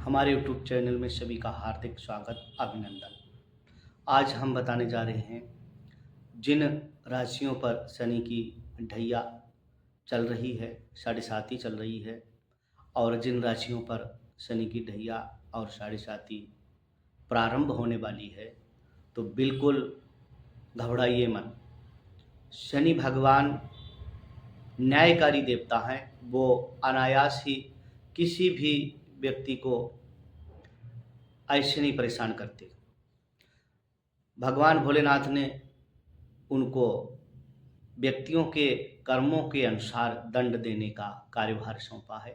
हमारे YouTube channel में सभी का हार्दिक स्वागत अभिनंदन। आज हम बताने जा रहे हैं जिन राशियों पर शनि की ढैया चल रही है, साढ़े साती चल रही है, और जिन राशियों पर शनि की ढैया और साढ़े साती प्रारंभ होने वाली है, तो बिल्कुल घबराइए मत। शनि भगवान न्यायकारी देवता हैं। वो अनायास ही किसी भी व्यक्ति को ऐसे नहीं परेशान करते। भगवान भोलेनाथ ने उनको व्यक्तियों के कर्मों के अनुसार दंड देने का कार्यभार सौंपा है।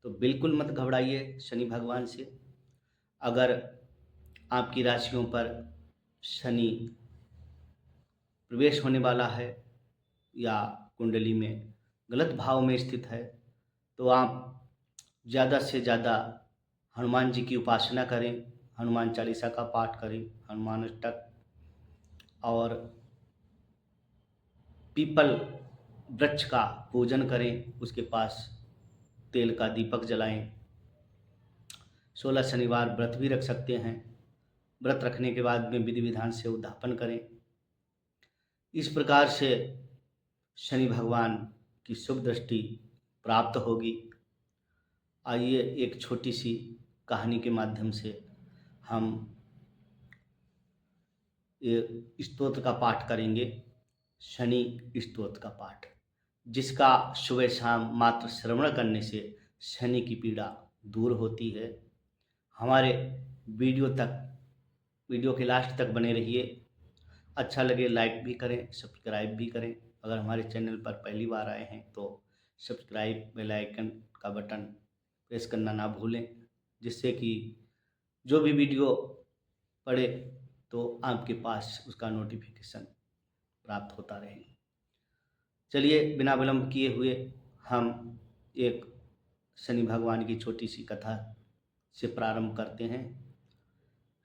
तो बिल्कुल मत घबराइए शनि भगवान से। अगर आपकी राशियों पर शनि प्रवेश होने वाला है या कुंडली में गलत भाव में स्थित है, तो आप ज़्यादा से ज़्यादा हनुमान जी की उपासना करें, हनुमान चालीसा का पाठ करें, हनुमान अष्टक, और पीपल वृक्ष का पूजन करें, उसके पास तेल का दीपक जलाएं। 16 शनिवार व्रत भी रख सकते हैं। व्रत रखने के बाद में विधि विधान से उद्यापन करें। इस प्रकार से शनि भगवान की शुभ दृष्टि प्राप्त होगी। आइए एक छोटी सी कहानी के माध्यम से हम ये स्तोत्र का पाठ करेंगे। शनि स्तोत्र का पाठ, जिसका सुबह शाम मात्र श्रवण करने से शनि की पीड़ा दूर होती है। हमारे वीडियो के लास्ट तक बने रहिए। अच्छा लगे लाइक भी करें, सब्सक्राइब भी करें। अगर हमारे चैनल पर पहली बार आए हैं तो सब्सक्राइब, बेल आइकन का बटन प्रेस करना ना भूलें, जिससे कि जो भी वीडियो पड़े तो आपके पास उसका नोटिफिकेशन प्राप्त होता रहे। चलिए बिना विलंब किए हुए हम एक शनि भगवान की छोटी सी कथा से प्रारंभ करते हैं।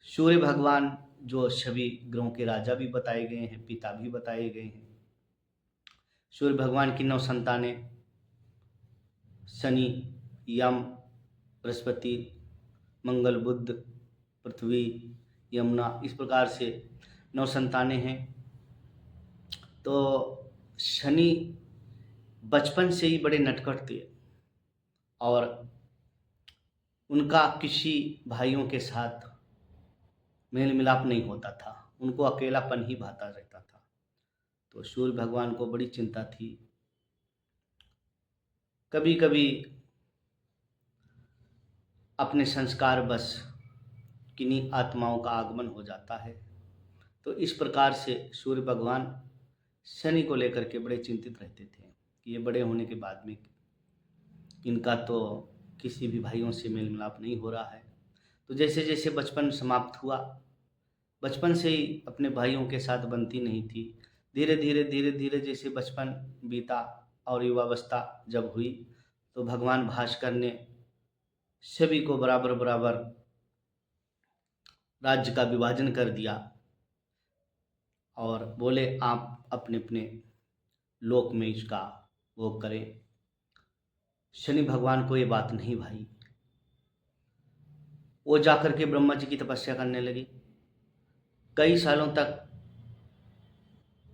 सूर्य भगवान जो सभी ग्रहों के राजा भी बताए गए हैं, पिता भी बताए गए हैं। सूर्य भगवान की 9 संतानें शनि, यम, बृहस्पति, मंगल, बुध, पृथ्वी, यमुना, इस प्रकार से 9 संतानें हैं। तो शनि बचपन से ही बड़े नटखट थे और उनका किसी भाइयों के साथ मेल मिलाप नहीं होता था। उनको अकेलापन ही भाता रहता था। तो सूर्य भगवान को बड़ी चिंता थी। कभी कभी अपने संस्कार बस किन्हीं आत्माओं का आगमन हो जाता है। तो इस प्रकार से सूर्य भगवान शनि को लेकर के बड़े चिंतित रहते थे कि ये बड़े होने के बाद में इनका तो किसी भी भाइयों से मेल मिलाप नहीं हो रहा है। तो जैसे जैसे बचपन समाप्त हुआ, बचपन से ही अपने भाइयों के साथ बनती नहीं थी। धीरे धीरे जैसे बचपन बीता और युवावस्था जब हुई, तो भगवान भास्कर ने सभी को बराबर बराबर राज्य का विभाजन कर दिया और बोले आप अपने अपने लोक में इसका भोग करें। शनि भगवान को ये बात नहीं भाई। वो जाकर के ब्रह्मा जी की तपस्या करने लगे। कई सालों तक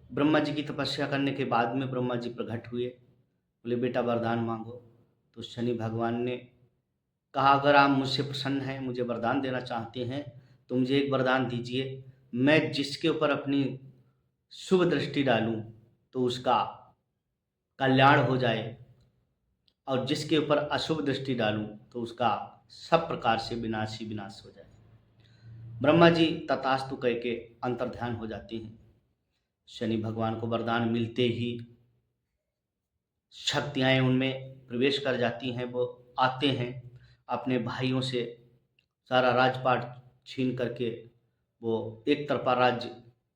ब्रह्मा जी की तपस्या करने के बाद में ब्रह्मा जी प्रकट हुए, बोले बेटा वरदान मांगो। तो शनि भगवान ने कहा अगर आप मुझसे प्रसन्न हैं, मुझे वरदान देना चाहते हैं, तो मुझे एक वरदान दीजिए। मैं जिसके ऊपर अपनी शुभ दृष्टि डालूं तो उसका कल्याण हो जाए, और जिसके ऊपर अशुभ दृष्टि डालूं तो उसका सब प्रकार से विनाश ही विनाश हो जाए। ब्रह्मा जी तथास्तु कह के अंतर्ध्यान हो जाते हैं। शनि भगवान को वरदान मिलते ही शक्तियाँ उनमें प्रवेश कर जाती हैं। वो आते हैं अपने भाइयों से सारा राजपाट छीन करके वो एक तरफा राज्य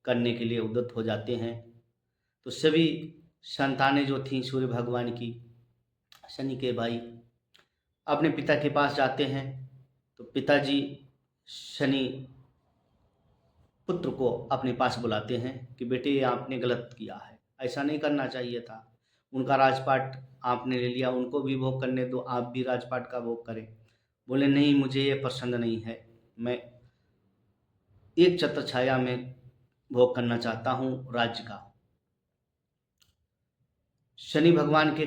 करने के लिए उद्यत हो जाते हैं। तो सभी संतानें जो थीं सूर्य भगवान की, शनि के भाई, अपने पिता के पास जाते हैं। तो पिताजी शनि पुत्र को अपने पास बुलाते हैं कि बेटे ये आपने गलत किया है, ऐसा नहीं करना चाहिए था। उनका राजपाट आपने ले लिया, उनको भी भोग करने दो, आप भी राजपाट का भोग करें। बोले नहीं, मुझे ये पसंद नहीं है, मैं एक छत्र छाया में भोग करना चाहता हूँ राज्य का। शनि भगवान के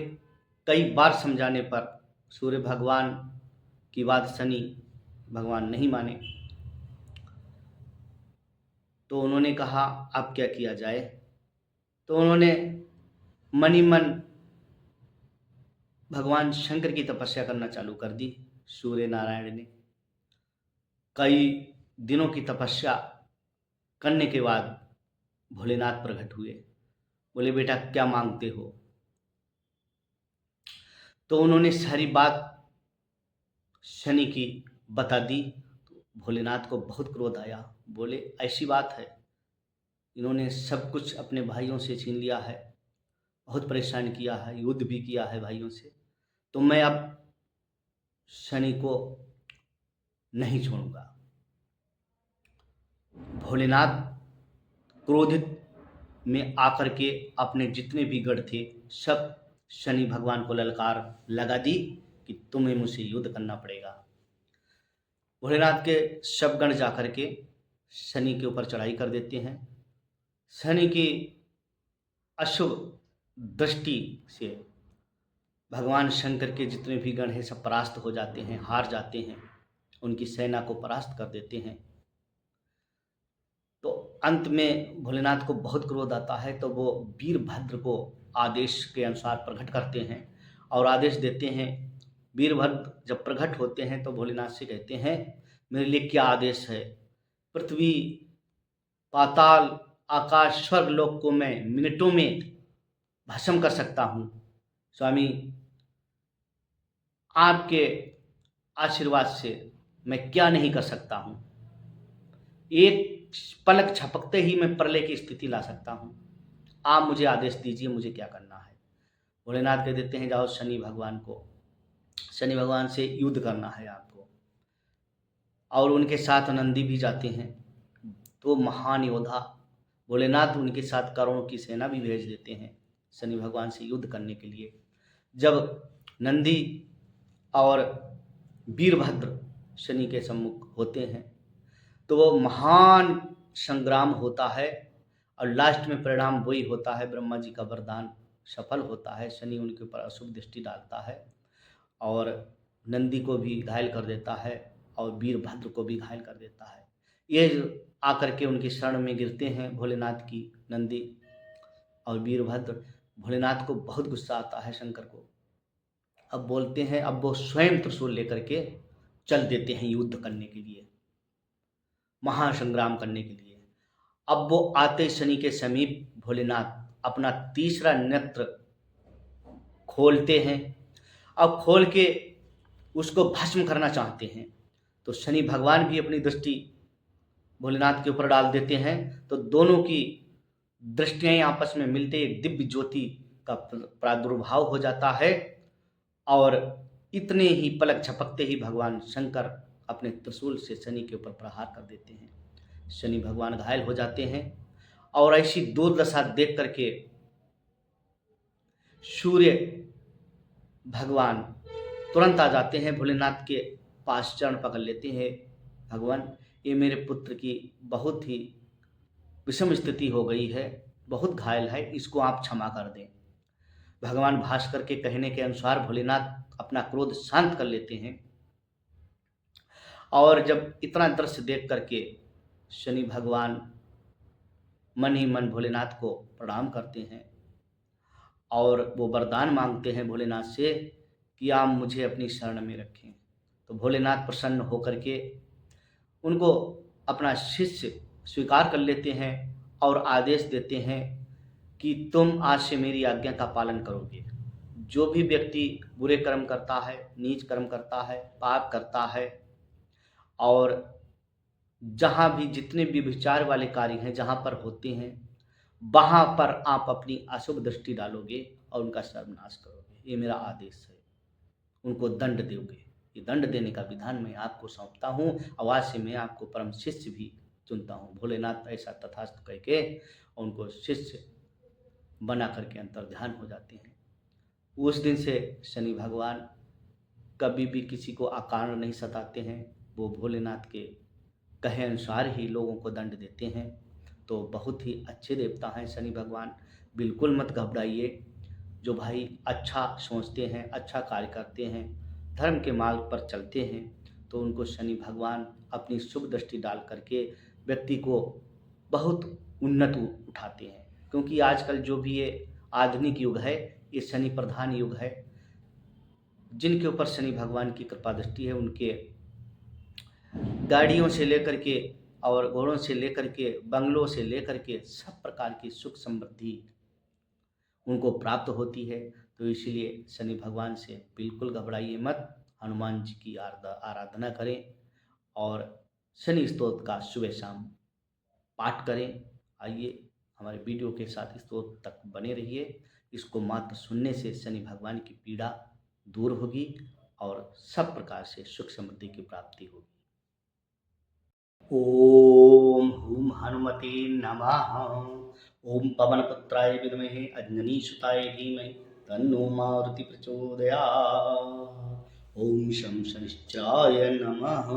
कई बार समझाने पर सूर्य भगवान की बात शनि भगवान नहीं माने। तो उन्होंने कहा अब क्या किया जाए। तो उन्होंने मन ही मन भगवान शंकर की तपस्या करना चालू कर दी। सूर्य नारायण ने कई दिनों की तपस्या करने के बाद भोलेनाथ प्रकट हुए। बोले बेटा क्या मांगते हो। तो उन्होंने सारी बात शनि की बता दी। तो भोलेनाथ को बहुत क्रोध आया। बोले ऐसी बात है, इन्होंने सब कुछ अपने भाइयों से छीन लिया है, बहुत परेशान किया है, युद्ध भी किया है भाइयों से, तो मैं अब शनि को नहीं छोड़ूंगा। भोलेनाथ क्रोधित में आकर के अपने जितने भी गढ़ थे सब शनि भगवान को ललकार लगा दी कि तुम्हें मुझसे युद्ध करना पड़ेगा। भोलेनाथ के सब गण जाकर के शनि के ऊपर चढ़ाई कर देते हैं। शनि की अशुभ दृष्टि से भगवान शंकर के जितने भी गण हैं सब परास्त हो जाते हैं, हार जाते हैं, उनकी सेना को परास्त कर देते हैं। तो अंत में भोलेनाथ को बहुत क्रोध आता है। तो वो वीरभद्र को आदेश के अनुसार प्रकट करते हैं और आदेश देते हैं। वीरभद्र जब प्रकट होते हैं तो भोलेनाथ से कहते हैं मेरे लिए क्या आदेश है। पृथ्वी, पाताल, आकाश, स्वर्ग लोक को मैं मिनटों में भस्म कर सकता हूँ। स्वामी आपके आशीर्वाद से मैं क्या नहीं कर सकता हूँ। एक पलक झपकते ही मैं प्रलय की स्थिति ला सकता हूँ। आप मुझे आदेश दीजिए, मुझे क्या करना है। भोलेनाथ कह देते हैं जाओ शनि भगवान से युद्ध करना है आपको। और उनके साथ नंदी भी जाते हैं। तो महान योद्धा भोलेनाथ उनके साथ करोड़ों की सेना भी भेज देते हैं शनि भगवान से युद्ध करने के लिए। जब नंदी और वीरभद्र शनि के सम्मुख होते हैं तो वो महान संग्राम होता है और लास्ट में परिणाम वही होता है, ब्रह्मा जी का वरदान सफल होता है। शनि उनके ऊपर अशुभ दृष्टि डालता है और नंदी को भी घायल कर देता है और वीरभद्र को भी घायल कर देता है। ये आकर के उनकी शरण में गिरते हैं भोलेनाथ की नंदी और वीरभद्र। भोलेनाथ को बहुत गुस्सा आता है शंकर को। अब बोलते हैं, अब वो स्वयं त्रिशूल लेकर के चल देते हैं युद्ध करने के लिए, महासंग्राम करने के लिए। अब वो आते शनि के समीप भोलेनाथ अपना तीसरा नेत्र खोलते हैं। अब खोल के उसको भस्म करना चाहते हैं। तो शनि भगवान भी अपनी दृष्टि भोलेनाथ के ऊपर डाल देते हैं। तो दोनों की दृष्टियां आपस में मिलते एक दिव्य ज्योति का प्रादुर्भाव हो जाता है और इतने ही पलक झपकते ही भगवान शंकर अपने त्रिशूल से शनि के ऊपर प्रहार कर देते हैं। शनि भगवान घायल हो जाते हैं और ऐसी दुर्दशा देख करके सूर्य भगवान तुरंत आ जाते हैं भोलेनाथ के पास, चरण पकड़ लेते हैं। भगवान ये मेरे पुत्र की बहुत ही विषम स्थिति हो गई है, बहुत घायल है, इसको आप क्षमा कर दें। भगवान भास्कर के कहने के अनुसार भोलेनाथ अपना क्रोध शांत कर लेते हैं और जब इतना दृश्य देख करके शनि भगवान मन ही मन भोलेनाथ को प्रणाम करते हैं और वो वरदान मांगते हैं भोलेनाथ से कि आप मुझे अपनी शरण में रखें। तो भोलेनाथ प्रसन्न होकर के उनको अपना शिष्य स्वीकार कर लेते हैं और आदेश देते हैं कि तुम आज से मेरी आज्ञा का पालन करोगे। जो भी व्यक्ति बुरे कर्म करता है, नीच कर्म करता है, पाप करता है और जहाँ भी जितने भी विचार वाले कार्य हैं जहाँ पर होते हैं वहाँ पर आप अपनी अशुभ दृष्टि डालोगे और उनका सर्वनाश करोगे। ये मेरा आदेश है। उनको दंड दोगे। ये दंड देने का विधान मैं आपको सौंपता हूँ और आज से मैं आपको परम शिष्य भी चुनता हूँ। भोलेनाथ ऐसा तथास्तु कह के उनको शिष्य बना करके अंतर ध्यान हो जाते हैं। उस दिन से शनि भगवान कभी भी किसी को अकारण नहीं सताते हैं। वो भोलेनाथ के कहे अनुसार ही लोगों को दंड देते हैं। तो बहुत ही अच्छे देवता हैं शनि भगवान, बिल्कुल मत घबराइए। जो भाई अच्छा सोचते हैं, अच्छा कार्य करते हैं, धर्म के मार्ग पर चलते हैं, तो उनको शनि भगवान अपनी शुभ दृष्टि डाल करके व्यक्ति को बहुत उन्नत उठाते हैं। क्योंकि आजकल जो भी ये आधुनिक युग है, ये शनि प्रधान युग है। जिनके ऊपर शनि भगवान की कृपा दृष्टि है, उनके गाड़ियों से लेकर के और घोड़ों से लेकर के, बंगलों से लेकर के सब प्रकार की सुख समृद्धि उनको प्राप्त होती है। तो इसीलिए शनि भगवान से बिल्कुल घबराइए मत। हनुमान जी की आराधना करें और शनि स्तोत्र का सुबह शाम पाठ करें। आइए हमारे वीडियो के साथ स्तोत्र तक बने रहिए। इसको मात्र सुनने से शनि भगवान की पीड़ा दूर होगी और सब प्रकार से सुख समृद्धि की प्राप्ति होगी। ओम हुम हनुमते नमः। ओम पवनपुत्राय विद्महे अंजनीसुताय धीमहि तन्नो मारुति प्रचोदयात्। ओम शं शनिश्चराय नमः।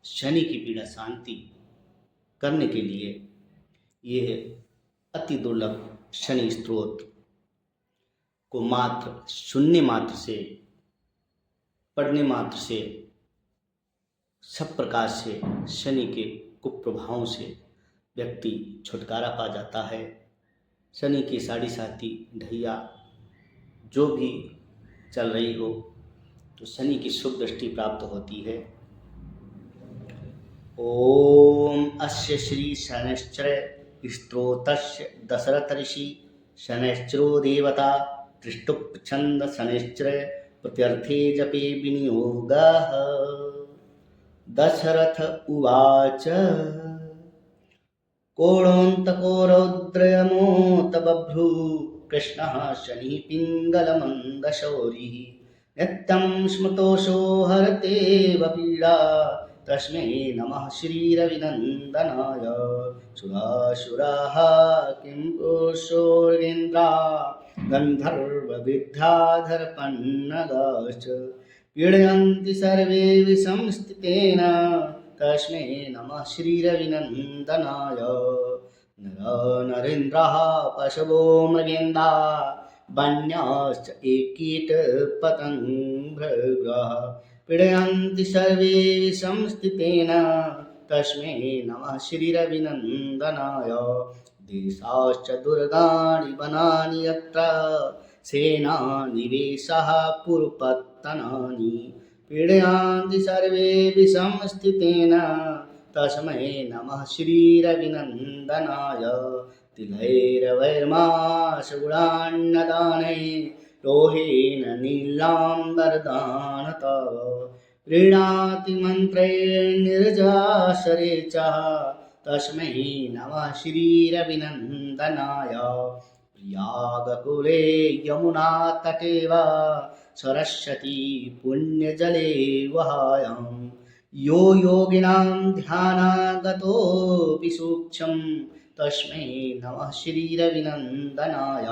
शनि की पीड़ा शांति करने के लिए ये अति दुर्लभ शनि स्तोत्र को मात्र सुनने मात्र से, पढ़ने मात्र से सब प्रकार से शनि के कुप्रभावों से व्यक्ति छुटकारा पा जाता है। शनि की साढ़े साथी ढैया जो भी चल रही हो, तो शनि की शुभ दृष्टि प्राप्त होती है। ओम अस्य श्री शनैश्चर स्तोत्रस्य दशरथ ऋषि शनैश्चरो देवता त्रिष्टुप छंद शनैश्चर प्रत्यर्थे जपे विनियोगः। दशरथ उवाच कोणोऽन्तको रौद्रयमोत बभ्रू कृष्णः शनिः पिङ्गलमन्दशौरिः नित्यं स्मृतोषो हरतेव पीडा तस्मै नमः श्रीरविनन्दनाय। सुरासुराः किं पुरुषोर्गेन्द्रा गन्धर्वविद्याधरपन्नगाश्च पीडयन्ति सर्वे विसंस्थितेन तस्मै नमः श्रीरविनन्दनाय। नरेन्द्रः पशवो मृगेन्दा वन्याश्च कीटपतङ्गभृगः पीडयन्ति सर्वे विसंस्थितेन तस्मै नमः श्रीरविनन्दनाय। देशाश्च दुर्गाणि वनानि यत्र सेनानिवेशः पुरपत्तनानि पीडयन्ति सर्वे विसंस्थितेन तस्मै नमः श्रीरविनन्दनाय। तिलैर्वैर्मासगुणान्नदानै लोहेन नीलाम्बरदानतः प्रीणाति मन्त्रैर्निर्जासरे च तस्मै नमः श्रीरविनन्दनाय। प्रयागकुले यमुनातटे वा सरस्वती पुण्यजले वहायां यो योगिनां ध्यानागतोऽपि सूक्ष्मं तस्मै नमः श्रीरविनन्दनाय।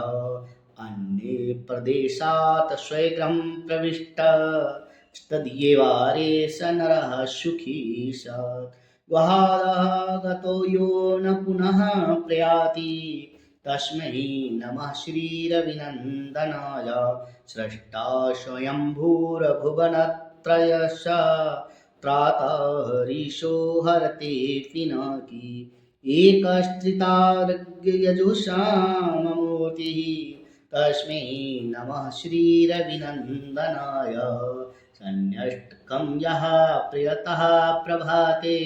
अन्ये प्रदेशात् स्वगृहं प्रविष्टस्तद्येवारे स नरः सुखी स्यात्। गृहागतो यो न पुनः प्रयाति तस्मै नमः श्रीरविनन्दनाय। स्रष्टा स्वयंभूर्भुवनत्रयस्य त्राता हरीशो हरते पिनाकी एकस्त्रितार्ग्ययजुषाममूर्तिः तस्मै नमः श्रीरविनन्दनाय। सन्न्यष्टकं यः प्रियतः प्रभाते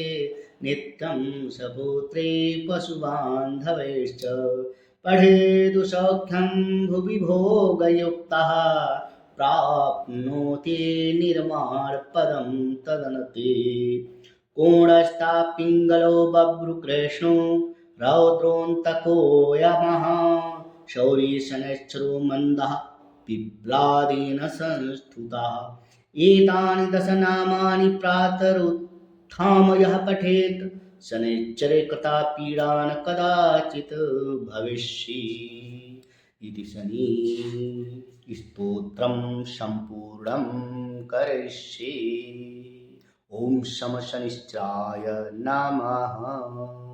नित्यं सपुत्रे पशुबान्धवैश्च पठेदु सौख्यं भुवि भोगयुक्तः प्राप्नोति निर्माणपदं तदनते। कोणस्था पिङ्गलो बभ्रुकृष्णो रौद्रोऽन्तको यमः शौरी शनैश्चरो मन्दः पिप्लादेन संस्तुतः। एतानि दशनामानि प्रातरुत्थाय यः पठेत् शनैश्चरे कृता पीडा न कदाचित् भविष्यति। इति शनि स्तोत्रं सम्पूर्णम्। दृढं करिष्ये। ॐ शम शनिश्चाय नमः।